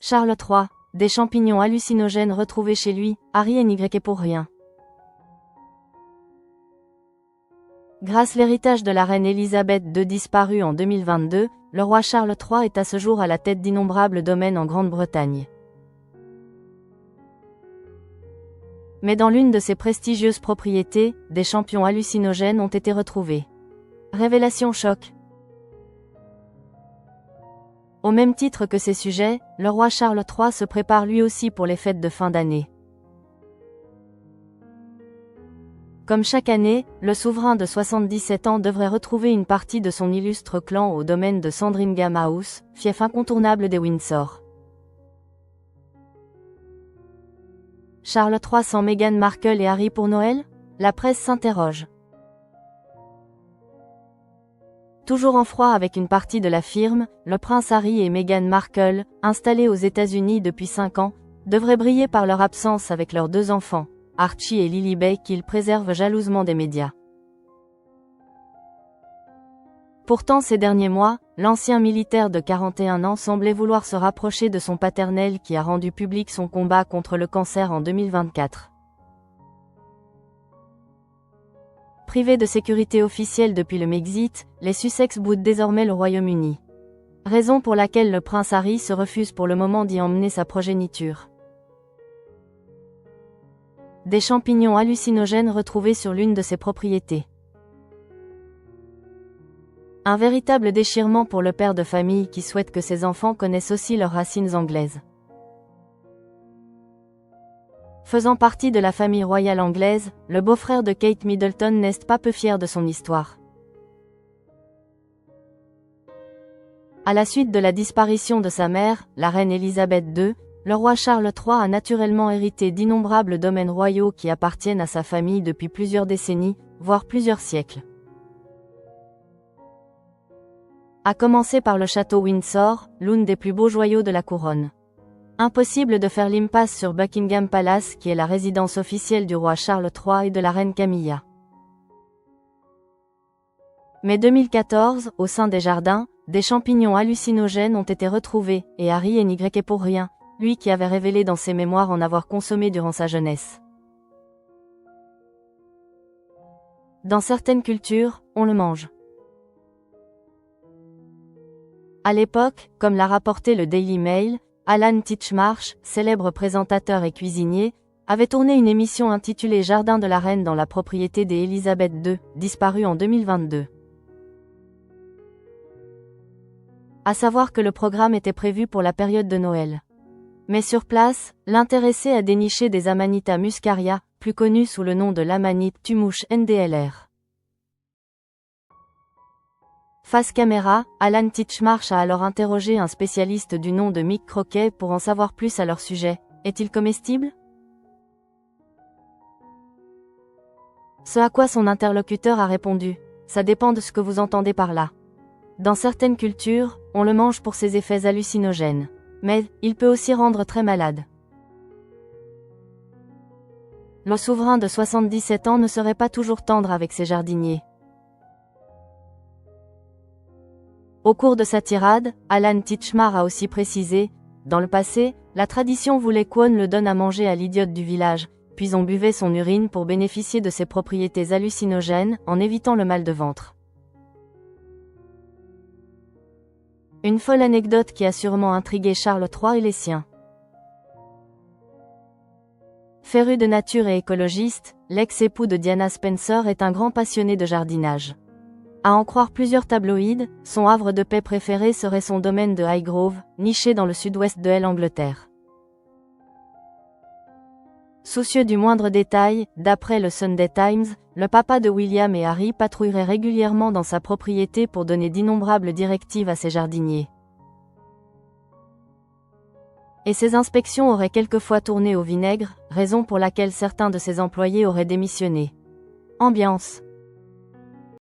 Charles III, des champignons hallucinogènes retrouvés chez lui, Harry n'y pour rien. Grâce l'héritage de la reine Elisabeth II disparue en 2022, le roi Charles III est à ce jour à la tête d'innombrables domaines en Grande-Bretagne. Mais dans l'une de ses prestigieuses propriétés, des champignons hallucinogènes ont été retrouvés. Révélation choc. Au même titre que ses sujets, le roi Charles III se prépare lui aussi pour les fêtes de fin d'année. Comme chaque année, le souverain de 77 ans devrait retrouver une partie de son illustre clan au domaine de Sandringham House, fief incontournable des Windsor. Charles III sans Meghan Markle et Harry pour Noël? La presse s'interroge. Toujours en froid avec une partie de la firme, le prince Harry et Meghan Markle, installés aux États-Unis depuis 5 ans, devraient briller par leur absence avec leurs 2 enfants, Archie et Lily qu'ils préservent jalousement des médias. Pourtant ces derniers mois, l'ancien militaire de 41 ans semblait vouloir se rapprocher de son paternel qui a rendu public son combat contre le cancer en 2024. Privés de sécurité officielle depuis le Brexit, les Sussex boudent désormais le Royaume-Uni. Raison pour laquelle le prince Harry se refuse pour le moment d'y emmener sa progéniture. Des champignons hallucinogènes retrouvés sur l'une de ses propriétés. Un véritable déchirement pour le père de famille qui souhaite que ses enfants connaissent aussi leurs racines anglaises. Faisant partie de la famille royale anglaise, le beau-frère de Kate Middleton n'est pas peu fier de son histoire. À la suite de la disparition de sa mère, la reine Elisabeth II, le roi Charles III a naturellement hérité d'innombrables domaines royaux qui appartiennent à sa famille depuis plusieurs décennies, voire plusieurs siècles. À commencer par le château Windsor, l'une des plus beaux joyaux de la couronne. Impossible de faire l'impasse sur Buckingham Palace qui est la résidence officielle du roi Charles III et de la reine Camilla. Mais 2014, au sein des jardins, des champignons hallucinogènes ont été retrouvés, et Harry n'y pour rien, lui qui avait révélé dans ses mémoires en avoir consommé durant sa jeunesse. Dans certaines cultures, on le mange. À l'époque, comme l'a rapporté le Daily Mail, Alan Titchmarsh, célèbre présentateur et cuisinier, avait tourné une émission intitulée Jardin de la Reine dans la propriété des Elisabeth II, disparue en 2022. À savoir que le programme était prévu pour la période de Noël. Mais sur place, l'intéressé a déniché des Amanita muscaria, plus connus sous le nom de l'Amanite tumouche NDLR. Face caméra, Alan Titchmarsh a alors interrogé un spécialiste du nom de Mick Croquet pour en savoir plus à leur sujet. Est-il comestible? Ce à quoi son interlocuteur a répondu: ça dépend de ce que vous entendez par là. Dans certaines cultures, on le mange pour ses effets hallucinogènes. Mais, il peut aussi rendre très malade. Le souverain de 77 ans ne serait pas toujours tendre avec ses jardiniers. Au cours de sa tirade, Alan Titchmarsh a aussi précisé, dans le passé, la tradition voulait qu'on le donne à manger à l'idiote du village, puis on buvait son urine pour bénéficier de ses propriétés hallucinogènes, en évitant le mal de ventre. Une folle anecdote qui a sûrement intrigué Charles III et les siens. Féru de nature et écologiste, l'ex-époux de Diana Spencer est un grand passionné de jardinage. À en croire plusieurs tabloïds, son havre de paix préféré serait son domaine de Highgrove, niché dans le sud-ouest de l'Angleterre. Soucieux du moindre détail, d'après le Sunday Times, le papa de William et Harry patrouillerait régulièrement dans sa propriété pour donner d'innombrables directives à ses jardiniers. Et ces inspections auraient quelquefois tourné au vinaigre, raison pour laquelle certains de ses employés auraient démissionné. Ambiance.